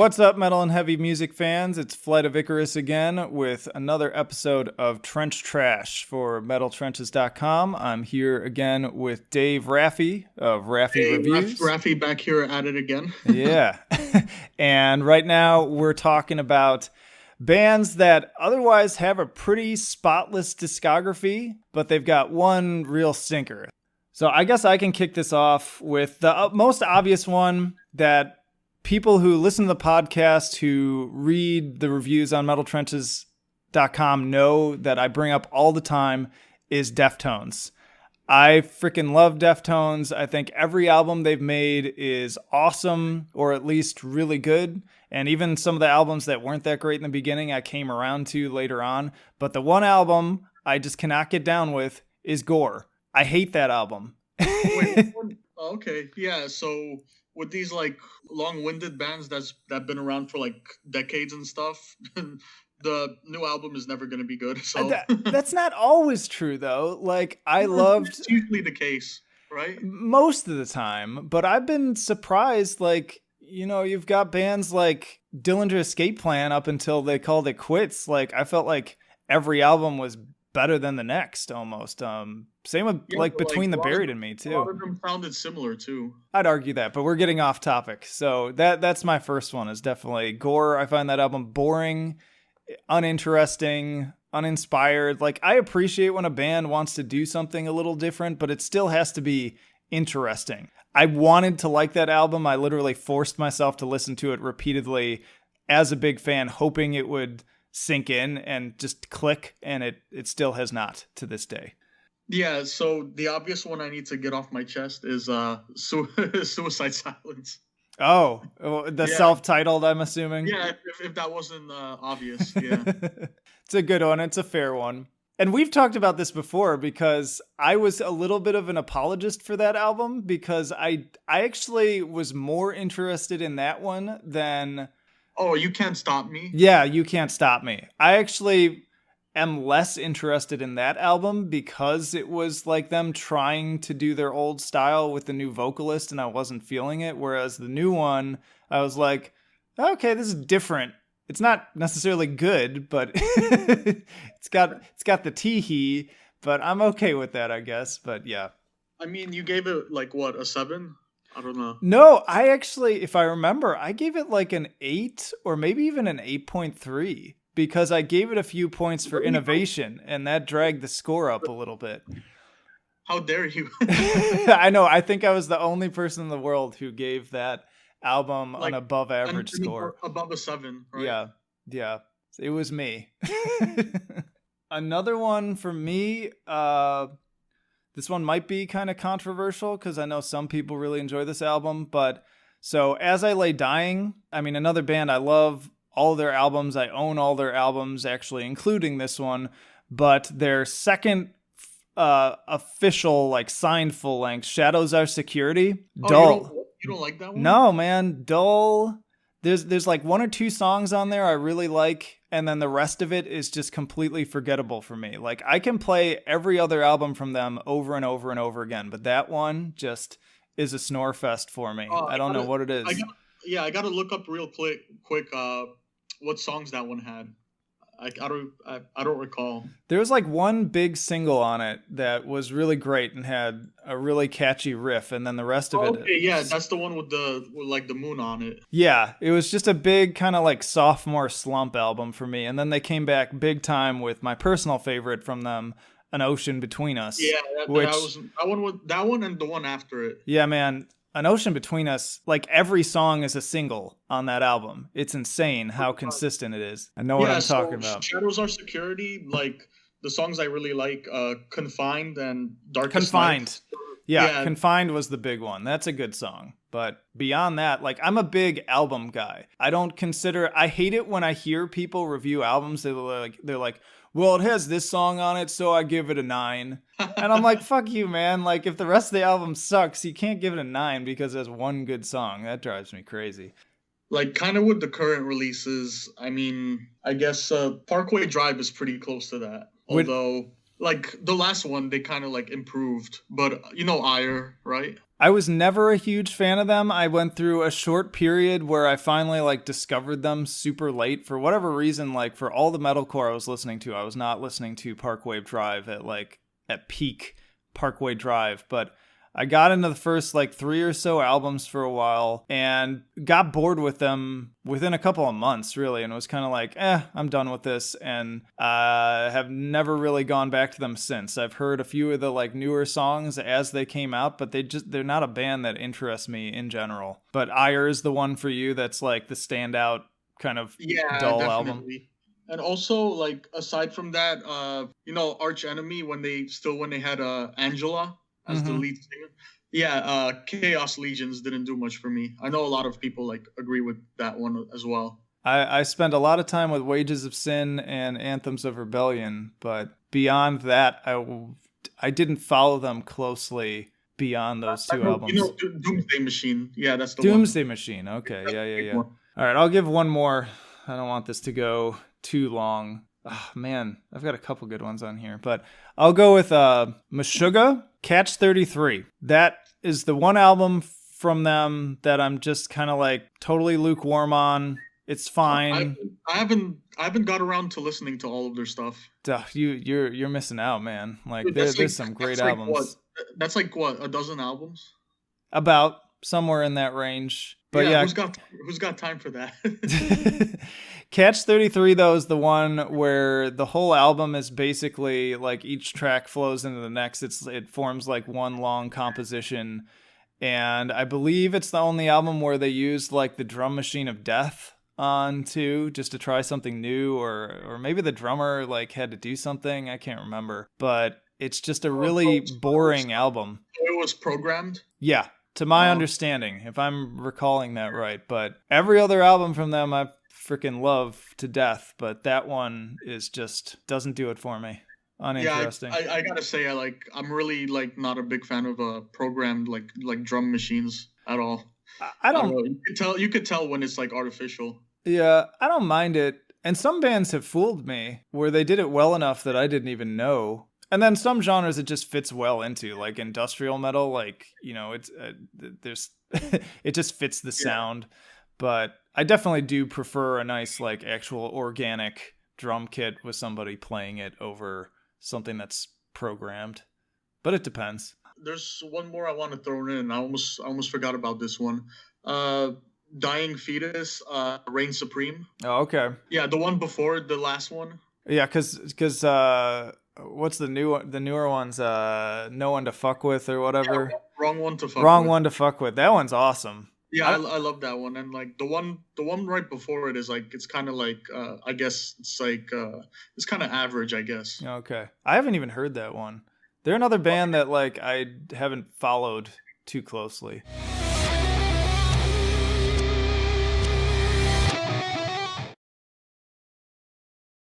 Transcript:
What's up, metal and heavy music fans? It's Flight of Icarus again with another episode of Trench Trash for metaltrenches.com. I'm here again with Dave Raffy of Raffy Hey, Reviews. Raffy back here at it again. Yeah. And right now we're talking about bands that otherwise have a pretty spotless discography, but they've got one real stinker. So I guess I can kick this off with the most obvious one that people who listen to the podcast, who read the reviews on metaltrenches.com know that I bring up all the time is Deftones. I freaking love Deftones. I think every album they've made is awesome, or at least really good. And even some of the albums that weren't that great in the beginning, I came around to later on. But the one album I just cannot get down with is Gore. I hate that album. Wait, okay, yeah. So with these like long-winded bands that've been around for like decades and stuff, the new album is never going to be good. So that's not always true, though. Like I loved. It's usually the case, right? Most of the time, but I've been surprised. Like, you know, you've got bands like Dillinger Escape Plan up until they called it quits. Like I felt like every album was better than the next almost. Same with like Between the Buried and Me too. A lot of them sounded similar too. I'd argue that, but we're getting off topic. So that's my first one is definitely Gore. I find that album boring, uninteresting, uninspired. Like I appreciate when a band wants to do something a little different, but it still has to be interesting. I wanted to like that album. I literally forced myself to listen to it repeatedly as a big fan, hoping it would sink in and just click, and it still has not to this day. Yeah, so the obvious one I need to get off my chest is Suicide Silence. Oh, the self-titled, I'm assuming. Yeah, if that wasn't obvious, yeah. It's a good one. It's a fair one. And we've talked about this before because I was a little bit of an apologist for that album because I actually was more interested in that one than... Oh, You Can't Stop Me? Yeah, You Can't Stop Me. I actually am less interested in that album because it was like them trying to do their old style with the new vocalist and I wasn't feeling it. Whereas the new one, I was like, okay, this is different. It's not necessarily good, but it's got the tee-hee, but I'm okay with that, I guess. But yeah. I mean, you gave it like what, a 7? I don't know. No, I actually, if I remember, I gave it like an 8 or maybe even an 8.3 because I gave it a few points for innovation and that dragged the score up a little bit. How dare you? I know. I think I was the only person in the world who gave that album an above average score. Above a 7, right? Yeah. Yeah. It was me. Another one for me, this one might be kind of controversial because I know some people really enjoy this album. But so As I Lay Dying, I mean, another band I love all their albums. I own all their albums, actually, including this one. But their second official, like signed full length, Shadows Are Security, dull. You don't like that one? No, man, dull. There's like one or two songs on there I really like, and then the rest of it is just completely forgettable for me. Like I can play every other album from them over and over and over again, but that one just is a snore fest for me. I don't know what it is. I gotta look up real quick what songs that one had. I don't recall. There was like one big single on it that was really great and had a really catchy riff, and then the rest of it. Okay, yeah, that's the one with the moon on it. Yeah, it was just a big kind of like sophomore slump album for me, and then they came back big time with my personal favorite from them, An Ocean Between Us. Yeah, that one and the one after it. Yeah, man. An Ocean Between Us, like every song is a single on that album. It's insane how consistent it is. I know what I'm talking about. Shadows Are Security, like the songs I really like, Confined and Darkest Confined. Night. Yeah, Confined was the big one. That's a good song. But beyond that, like I'm a big album guy. I hate it when I hear people review albums. They're like, well, it has this song on it, so I give it a 9. And I'm like, fuck you, man. Like, if the rest of the album sucks, you can't give it a 9 because there's one good song. That drives me crazy. Like, kind of with the current releases, I mean, I guess Parkway Drive is pretty close to that. Although, like the last one they kind of like improved, but you know Ire, right? I was never a huge fan of them. I went through a short period where I finally like discovered them super late for whatever reason. Like for all the metalcore I was listening to, I was not listening to Parkway Drive at peak Parkway Drive, but I got into the first like 3 or so albums for a while and got bored with them within a couple of months, really, and was kind of like, I'm done with this, and have never really gone back to them since. I've heard a few of the like newer songs as they came out, but they're not a band that interests me in general. But Ire is the one for you that's like the standout kind of Yeah, dull album. definitely. And also, like aside from that, you know, Arch Enemy when they had Angela as the Mm-hmm. lead singer. Yeah, Chaos Legions didn't do much for me. I know a lot of people like agree with that one as well. I spent a lot of time with Wages of Sin and Anthems of Rebellion, but beyond that, I didn't follow them closely beyond those I two know, you know, albums. Doomsday Machine. Yeah, that's the one. Doomsday Machine. Okay, That's yeah, the yeah, big yeah. one. All right, I'll give one more. I don't want this to go too long. Oh, man, I've got a couple good ones on here, but I'll go with Meshuggah, Catch 33. That is the one album from them that I'm just kind of like totally lukewarm on. It's I fine. I haven't got around to listening to all of their stuff. Duh, you're missing out, man. Like Dude, there's some great that's like what? albums That's like what, a dozen albums? about somewhere in that range. But Yeah, yeah, who's got time for that? Catch 33 though is the one where the whole album is basically like each track flows into the next. It forms like one long composition, and I believe it's the only album where they used like the drum machine of death on too, just to try something new, or maybe the drummer like had to do something. I can't remember, but it's just a really boring album. It was programmed. Yeah, to my Uh, understanding, if I'm recalling that right. But every other album from them I freaking love to death, but that one is just doesn't do it for me. yeah, Uninteresting. I gotta say, I'm really like not a big fan of programmed like drum machines at all. I I don't don't know. You could tell when it's like artificial. Yeah, I don't mind it. And some bands have fooled me where they did it well enough that I didn't even know. And then some genres it just fits well into, like industrial metal, like, it's there's it just fits the Yeah. sound. But I definitely do prefer a nice like actual organic drum kit with somebody playing it over something that's programmed. But it depends. There's one more I want to throw in. I almost forgot about this one. Uh, Dying Fetus, Reign Supreme. Oh, okay. Yeah, the one before the last one. Yeah, cuz what's the newer ones, No One to Fuck With or Yeah, whatever. wrong one to fuck Wrong with. one to fuck with. That one's awesome. Yeah, I, I love that one. And like the one right before it is like it's kind of like I guess it's like it's kind of average, I guess. okay. I haven't even heard that one. They're another band that like I haven't followed too closely.